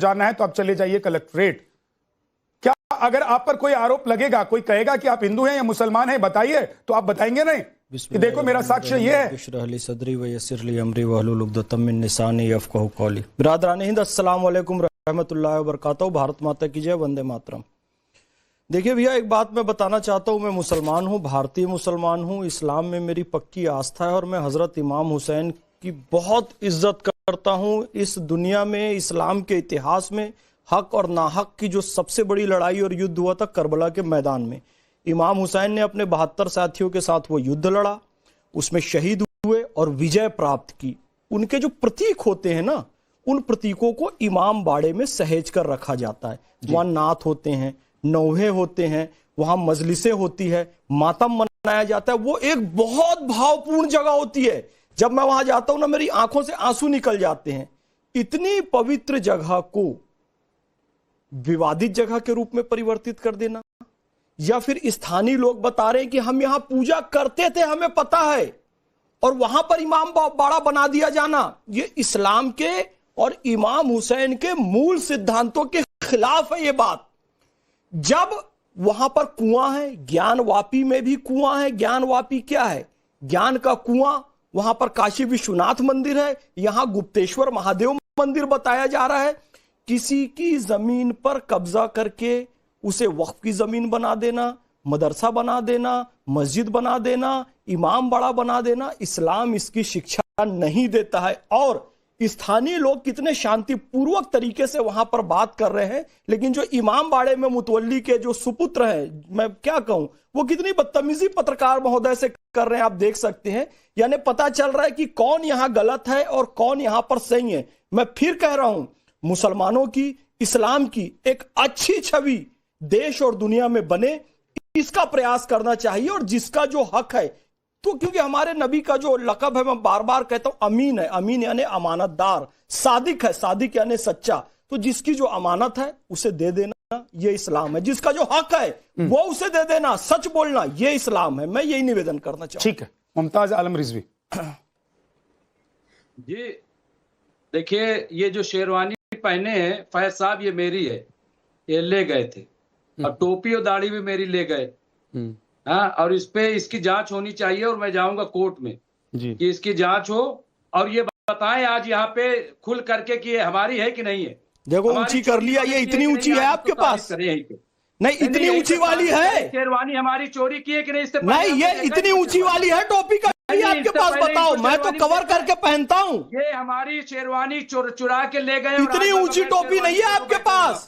जाना है तो आप चले जाइए कलेक्ट्रेट। क्या अगर आप पर कोई आरोप लगेगा, कोई कहेगा कि आप हिंदू हैं या मुसलमान हैं, बताइए, तो आप बताएंगे नहीं कि देखो मेरा साक्ष्य ये है। बिरादरान हिंद, अस्सलाम वालेकुम रहमतुल्लाहि व बरकातहू। भारत माता की जय, वंदे मातरम। देखिए भैया, एक बात मैं बताना चाहता हूँ, मैं मुसलमान हूँ, भारतीय मुसलमान हूँ, इस्लाम में मेरी पक्की आस्था है और मैं हजरत इमाम हुसैन की बहुत इज्जत करता हूँ। इस दुनिया में, इस्लाम के इतिहास में हक और नाहक की जो सबसे बड़ी लड़ाई और युद्ध हुआ था करबला के मैदान में, इमाम हुसैन ने अपने 72 साथियों के साथ वो युद्ध लड़ा, उसमें शहीद हुए और विजय प्राप्त की। उनके जो प्रतीक होते हैं ना, उन प्रतीकों को इमाम बाड़े में सहेज कर रखा जाता है। वहां नात होते हैं, नौहे होते हैं, वहां मजलिसें होती है, मातम मनाया जाता है। वो एक बहुत भावपूर्ण जगह होती है। जब मैं वहां जाता हूं ना, मेरी आंखों से आंसू निकल जाते हैं। इतनी पवित्र जगह को विवादित जगह के रूप में परिवर्तित कर देना, या फिर स्थानीय लोग बता रहे हैं कि हम यहां पूजा करते थे, हमें पता है, और वहां पर इमाम बाड़ा बना दिया जाना, ये इस्लाम के और इमाम हुसैन के मूल सिद्धांतों के खिलाफ है ये बात। जब वहां पर कुआं है, ज्ञानवापी में भी कुआं है। ज्ञानवापी क्या है? ज्ञान का कुआं। वहां पर काशी विश्वनाथ मंदिर है, यहां गुप्तेश्वर महादेव मंदिर बताया जा रहा है। किसी की जमीन पर कब्जा करके उसे वक्फ की जमीन बना देना, मदरसा बना देना, मस्जिद बना देना, इमाम बाड़ा बना देना, इस्लाम इसकी शिक्षा नहीं देता है। और स्थानीय लोग कितने शांतिपूर्वक तरीके से वहां पर बात कर रहे हैं, लेकिन जो इमाम बाड़े में मुतवल्ली के जो सुपुत्र हैं, मैं क्या कहूं, वो कितनी बदतमीजी पत्रकार महोदय से कर रहे हैं, आप देख सकते हैं। यानी पता चल रहा है कि कौन यहां गलत है और कौन यहां पर सही है। मैं फिर कह रहा हूं, मुसलमानों की, इस्लाम की एक अच्छी छवि देश और दुनिया में बने, इसका प्रयास करना चाहिए। और जिसका जो हक है, तो क्योंकि हमारे नबी का जो लकब है, मैं बार बार कहता हूं, अमीन है। अमीन यानी अमानतदार, सादिक है, सादिक यानी सच्चा। तो जिसकी जो अमानत है उसे दे देना, ये इस्लाम है। जिसका जो हक है वो उसे दे देना, सच बोलना, ये इस्लाम है। मैं यही निवेदन करना चाहूँ। ठीक है, मुमताज आलम रिजवी जी। देखिए, ये जो शेरवानी पहने हैं फैज साहब, ये मेरी है, ये ले गए थे, और टोपी और दाढ़ी भी मेरी ले गए। हाँ, और इस पे इसकी जांच होनी चाहिए, और मैं जाऊंगा कोर्ट में जी, कि इसकी जांच हो, और ये बताएं आज यहाँ पे खुल करके कि ये हमारी है कि नहीं है। देखो ऊंची कर लिया, ये इतनी ऊंची है आपके पास? नहीं, इतनी ऊंची वाली है शेरवानी हमारी चोरी की है कि नहीं? इससे नहीं, ये इतनी ऊंची वाली है टोपी का आपके पास, बताओ। मैं तो कवर करके पहनता हूँ। ये हमारी शेरवानी चुरा के ले गए। इतनी ऊंची टोपी नहीं है आपके पास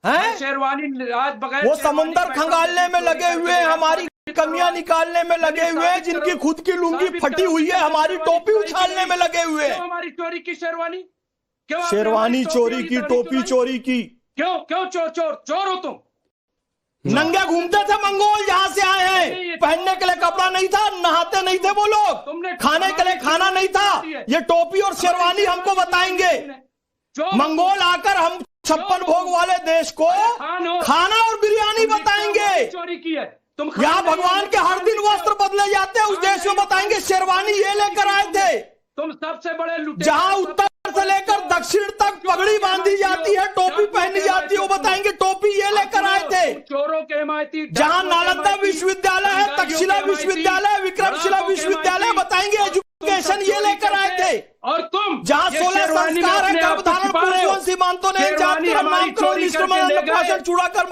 है? शेरवानी आज बगैर वो समुंदर खंगालने में लगे हुए, हमारी कमियां निकालने में लगे हुए, जिनकी खुद की लुंगी फटी हुई है, हमारी टोपी उछालने में लगे हुए। हमारी चोरी की शेरवानी, क्यों शेरवानी चोरी की, टोपी चोरी की? क्यों चोर हो तुम? नंगे घूमते थे मंगोल, जहां से आए हैं। पहनने के लिए कपड़ा नहीं था, नहाते नहीं थे वो लोग, खाने के लिए खाना नहीं था। ये टोपी और शेरवानी हमको बताएंगे। मंगोल आकर हम 56 भोग वाले देश को खाना और बिरयानी बताएंगे। चोरी की है तुम। यहाँ भगवान के हर दिन वस्त्र बदले जाते हैं, उस देश में बताएंगे शेरवानी ये लेकर आए थे। तुम सबसे बड़े लुटेरे। जहां उत्तर से लेकर दक्षिण तक पगड़ी बांधी जाती है, टोपी पहनी जाती है, वो बताएंगे टोपी ये लेकर आए थे। चोरों के हिमायती। जहां नालंदा विश्वविद्यालय है, तक्षशिला विश्वविद्यालय, विक्रमशिला विश्वविद्यालय, बताएंगे एजुकेशन ये लेकर आए थे। और तुम जहां 16 संस्कार है, गर्भधारण पूर्व सीमांतों ने जाति चूड़ाकर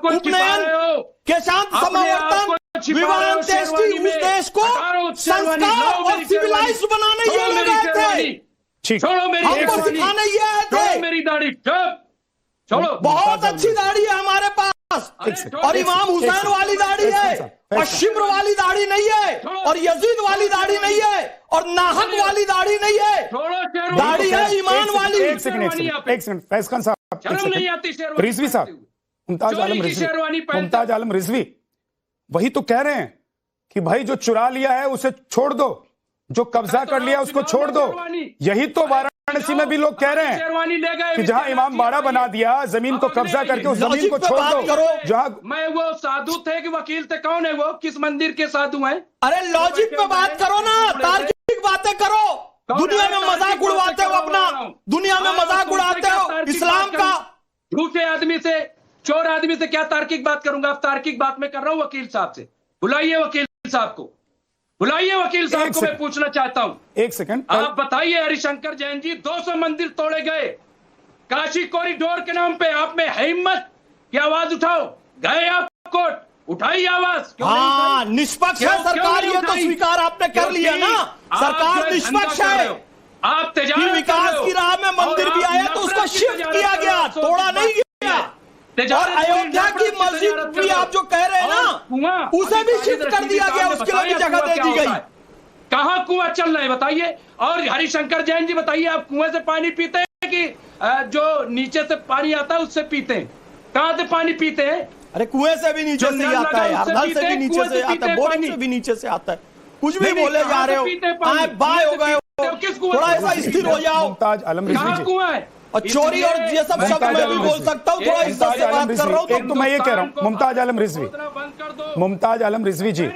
उपनयन के शांत समावर्तन, विवाह अंत्येष्टि, उस देश को संस्कार और सिविलाइज बनाने ये लोग आए थे। छोड़ो मेरी, हमको सिखाने ये आए थे। मेरी दाढ़ी छोड़ो। बहुत अच्छी दाढ़ी है हमारे पास, और इमाम हुसैन वाली दाढ़ी है, और शिब्र वाली दाढ़ी नहीं है, और यजीद वाली दाढ़ी नहीं है, और नाहक वाली दाढ़ी नहीं है। दाढ़ी है ईमान वाली। एक सेकंड फैज खान साहब, रिजवी साहब, मुमताज आलम रिजवी वही तो कह रहे हैं कि भाई जो चुरा लिया है उसे छोड़ दो, जो कब्जा कर लिया उसको छोड़ दो। यही तो वाराणसी में भी लोग कह रहे हैं कि जहां इमाम बाड़ा बना दिया, जमीन को कब्जा करके उस जमीन को छोड़ दो। जहां मैं वो साधु थे कि वकील थे, कौन है वो, किस मंदिर के साधु हैं? अरे लॉजिक पे बात करो ना, तार्किक बातें करो। दुनिया में मजाक उड़वाते हो अपना, दुनिया में मजाक उड़ाते हो इस्लाम का। झूठे आदमी से, चोर आदमी से क्या तार्किक बात करूंगा? आप तार्किक बात में कर रहा हूं वकील साहब से। बुलाइए वकील साहब को, बुलाइए वकील साहब को, मैं पूछना चाहता हूं। एक सेकंड, आप बताइए हरिशंकर जैन जी, 200 मंदिर तोड़े गए काशी कॉरिडोर के नाम पे, आप में है हिम्मत कि आवाज उठाओ? गए आप कोर्ट, उठाइए आवाज। हाँ, निष्पक्ष है सरकार, ये तो स्वीकार आपने कर लिया ना, सरकार निष्पक्ष है। आप तेजाब विकास की राह में मंदिर भी आया तो उसको शिफ्ट किया गया, तोड़ा नहीं गया। और अयोध्या की मस्जिद भी आप जो कह रहे हैं ना, उसे भी शिफ्ट कर दिया गया, उसके लिए भी जगह दे दी गई। कहाँ कुआं चल रहा है बताइए? और हरिशंकर जैन जी बताइए, आप कुएं से पानी पीते हैं कि जो नीचे से पानी आता है उससे पीते हैं? कहाँ से पानी पीते हैं? अरे कुएं से भी नीचे से ही आता है यार, नल से भी नीचे से आता है, बोरिंग से भी नीचे से आता है। कुछ भी बोले जा रहे हो, बाय हो गए हो, थोड़ा ऐसा स्थिर हो जाओ। मुमताज आलम रिजवी जी, और चोरी और ये सब शब्द मैं भी बोल सकता हूँ, थोड़ा इज्जत से बात कर रहा हूँ। एक तो मैं ये कह रहा हूँ, मुमताज आलम रिजवी, मुमताज आलम रिजवी जी,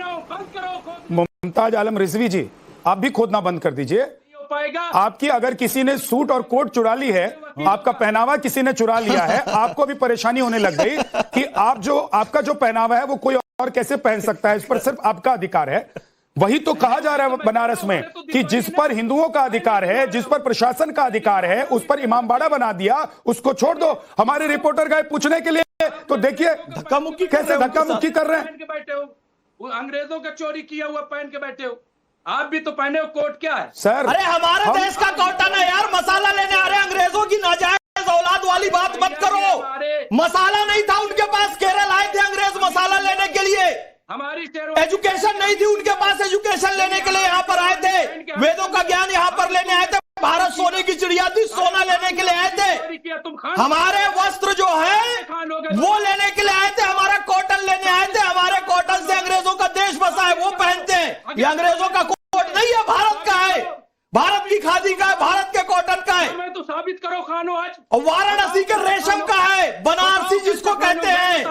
मुमताज आलम रिजवी जी, आप भी खोदना बंद कर दीजिए। आपकी अगर किसी ने सूट और कोट चुरा ली है, आपका पहनावा किसी ने चुरा लिया है, आपको भी परेशानी होने लग गई कि आपका जो पहनावा है वो कोई और कैसे पहन सकता है, इस पर सिर्फ आपका अधिकार है। वही तो कहा जा रहा है बनारस में कि जिस पर हिंदुओं का अधिकार है, जिस पर प्रशासन का अधिकार है, उस पर इमामबाड़ा बना दिया, उसको छोड़ दो। हमारे रिपोर्टर गए पूछने के लिए तो देखिए धक्का मुक्की, कैसे धक्का मुक्की कर रहे हैं। अंग्रेजों का चोरी किया हुआ पहन के बैठे हो, आप भी तो पहने हो कोट। क्या है सर? अरे हमारे देश का कॉटन है यार, मसाला लेने आ रहे हैं, अंग्रेजों की नाजायज औलाद वाली बात मत करो। मसाला नहीं था उनके पास, केरल आए थे अंग्रेज मसाला लेने के लिए। हमारी एजुकेशन नहीं थी उनके पास, एजुकेशन लेने के लिए यहाँ पर आए थे, वेदों का ज्ञान यहाँ पर लेने आए थे। भारत सोने की चिड़िया थी, सोना लेने के लिए आए थे। हमारे वस्त्र जो है वो लेने के लिए आए थे, हमारा कॉटन लेने आए थे। हमारे कॉटन से अंग्रेजों का देश बसा है, वो पहनते हैं। ये अंग्रेजों का कोट नहीं है, भारत का है, भारत की खादी का है, भारत के कॉटन का है। मैं तो साबित करो खानो आज। और वाराणसी के रेशम का है, बनारसी जिसको कहते हैं,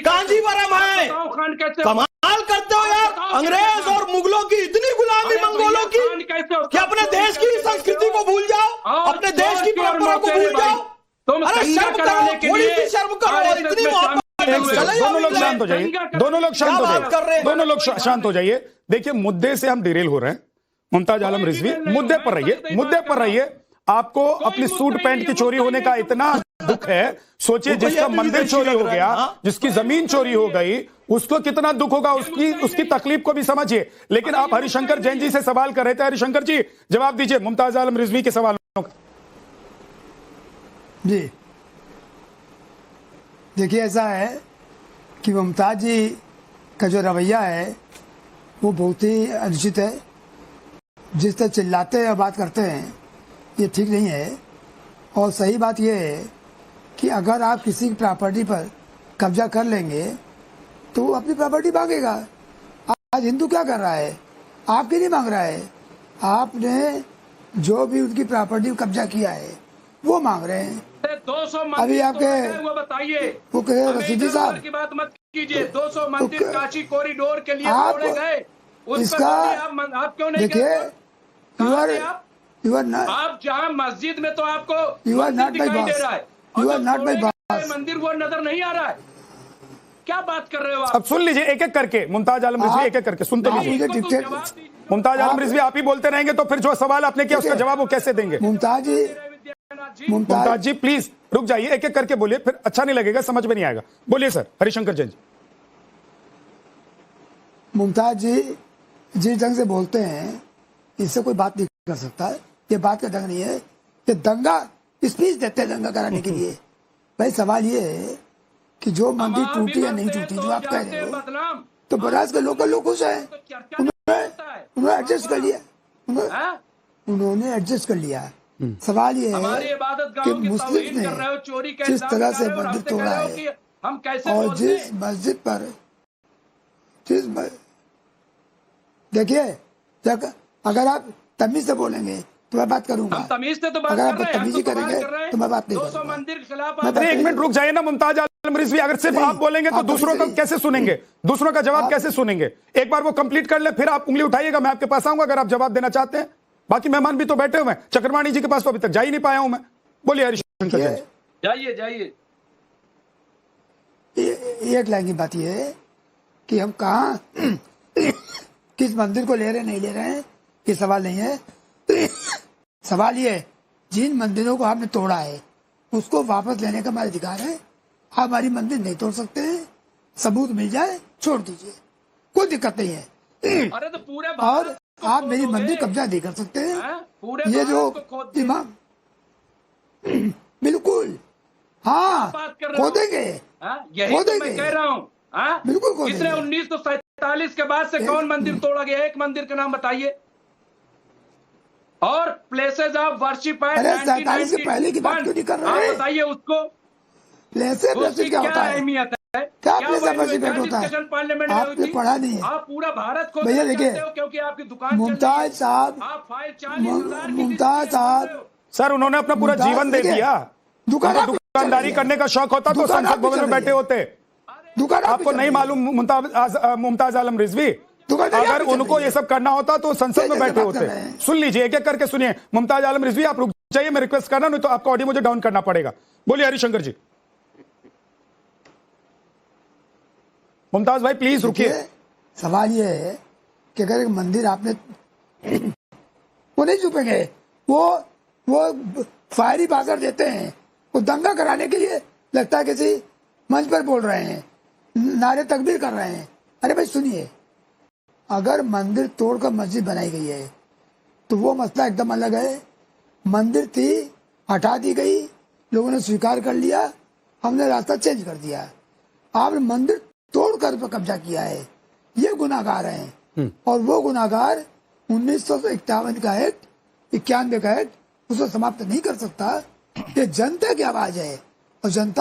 कांजीवरम है। कमाल करते हो यार, अंग्रेज और मुगलों की इतनी गुलामी, मंगोलों की, कि अपने देश की संस्कृति को भूल जाओ, अपने देश की परंपरा को भूल जाओ। अरे शर्म करो, थोड़ी सी शर्म करो, इतनी मोहब्बत। दोनों लोग शांत हो जाइए, दोनों लोग शांत हो जाइए, दोनों लोग शांत हो जाइए। देखिए मुद्दे से हम डिरेल हो रहे हैं। मुमताज आलम रिजवी, मुद्दे पर रहिए, मुद्दे पर रहिए। आपको अपनी सूट पैंट की चोरी होने का इतना दुख है, सोचिए जिसका मंदिर चोरी हो गया, जिसकी जमीन चोरी हो गई, उसको कितना दुख होगा, उसकी तकलीफ को भी समझिए। लेकिन आप हरिशंकर जैन जी से सवाल कर रहे थे, हरिशंकर जी जवाब दीजिए मुमताज आलम रिजवी के सवालों का। जी देखिए, ऐसा है कि मुमताज जी का जो रवैया है वो बहुत ही अनुचित है। जिस तरह चिल्लाते और बात करते हैं ये ठीक नहीं है। और सही बात यह है कि अगर आप किसी की प्रॉपर्टी पर कब्जा कर लेंगे तो वो अपनी प्रॉपर्टी मांगेगा। आज हिंदू क्या कर रहा है? आपके नहीं मांग रहा है, आपने जो भी उनकी प्रॉपर्टी कब्जा किया है वो मांग रहे हैं। 200 अभी आपके वो बताइए, वो कहे रसीदी साहब की बात मत कीजिए। 200 मंदिर काशी कॉरिडोर के लिए तोड़े गए, इसका आप क्यों नहीं देखिए, आप जहाँ मस्जिद में तो आपको you are not my boss, you are not my boss. मंदिर वो नजर नहीं आ रहा है, क्या बात कर रहे हो आप? अब सुन लीजिए एक एक करके, मुमताज आलम रिजवी एक एक करके सुनते लीजिए। मुमताज आलम रिजवी आप ही बोलते रहेंगे तो फिर जो सवाल आपने किया उसका जवाब वो कैसे देंगे? मुमताज जी प्लीज रुक जाइए, एक एक करके बोलिए, फिर अच्छा नहीं लगेगा, समझ में नहीं आएगा। बोलिए सर हरिशंकर जैन जी। मुमताज जी जिस ढंग से बोलते हैं इससे कोई बात नहीं कर सकता। ये बात का ढंग नहीं है, ये दंगा स्पीच देते हैं दंगा कराने के लिए। भाई सवाल ये है कि जो मंदिर टूटी या नहीं टूटी, जो आप कह रहे हो, तो बनारस के लोकल लोग खुश हैं, उन्होंने एडजस्ट कर लिया, उन्होंने एडजस्ट कर लिया। सवाल ये है कि मुस्लिम ने जिस तरह से मंदिर तोड़ा है और जिस मस्जिद पर देखिए, अगर आप तमीज से बोलेंगे तो मैं बात करूंगा, तमीज से तो बात अगर आप बदतमीजी करेंगे तो मैं बात नहीं करूंगा। मंदिर के खिलाफ एक मिनट रुक जाइए ना मुमताज आलम रिजवी, अगर सिर्फ आप बोलेंगे तो दूसरों का कैसे सुनेंगे, दूसरों का जवाब कैसे सुनेंगे? एक बार वो कंप्लीट कर ले, फिर आप उंगली उठाइएगा, मैं आपके पास आऊंगा अगर आप जवाब देना चाहते हैं। बाकी मेहमान भी तो बैठे हुए हैं, चक्रवाणी जी के पास तो अभी तक जा ही नहीं पाया हूं मैं। बोलिए हरिशंकर जी। जाइए जाइए। एक लाइन की बात यह है कि हम कहाँ किस मंदिर को ले रहे नहीं ले रहे हैं, ये सवाल नहीं है। सवाल ये है, जिन मंदिरों को आपने तोड़ा है उसको वापस लेने का हमारा अधिकार है। आप हमारी मंदिर नहीं तोड़ सकते हैं, सबूत मिल जाए छोड़ दीजिए, कोई दिक्कत नहीं है। अरे तो पूरे और आप मेरी मंदिर कब्जा नहीं कर सकते हैं। पूरे ये जो इमाम बिल्कुल हाँ खोदेंगे, यही तो मैं कह रहा हूँ। बिल्कुल कितने 1947 के बाद से कौन मंदिर तोड़ा गया? एक मंदिर का नाम बताइए। और प्लेसेस ऑफ वर्शिप है 47 से पहले की बात क्यों नहीं कर रहे हैं? आप बताइए उसको। प्लेसेस वर्शिप क्या होता है? अहमियत है? क्या प्लेसेस वर्शिप होता है? पार्लियामेंट आपने पढ़ा नहीं है। आप पूरा भारत को भैया देखिए, क्योंकि आपकी दुकान मुमताज साहब, आप फाइल 40,000 मुमताज साहब सर उन्होंने अपना पूरा जीवन दे दिया। दुकानदारी करने का शौक होता तो संसद भवन में बैठे होते। आपको नहीं मालूम मुमताज आलम रिजवी? अगर उनको ये सब करना होता तो संसद में बैठे होते। सुन लीजिए, एक एक करके सुनिए। मुमताज आलम रिजवी आप रुक जाइए, मैं रिक्वेस्ट करना, नहीं तो आपका ऑडियो मुझे डाउन करना पड़ेगा। बोलिए हरिशंकर जी। मुमताज भाई प्लीज रुकिए। सवाल ये है कि अगर एक मंदिर आपने वो नहीं छुपेंगे, वो फायरी बाजार देते हैं, वो दंगा कराने के लिए लगता है किसी मंच पर बोल रहे हैं, नारे तकबीर कर रहे हैं। अरे भाई सुनिए, अगर मंदिर तोड़कर मस्जिद बनाई गई है तो वो मसला एकदम अलग है। मंदिर थी, हटा दी गई, लोगों ने स्वीकार कर लिया, हमने रास्ता चेंज कर दिया। आपने मंदिर तोड़कर पर कब्जा किया है, ये गुनाहगार हैं। और वो गुनाहगार 1951 का एक्ट, 91 का एक्ट उसको समाप्त नहीं कर सकता। ये जनता की आवाज है और जनता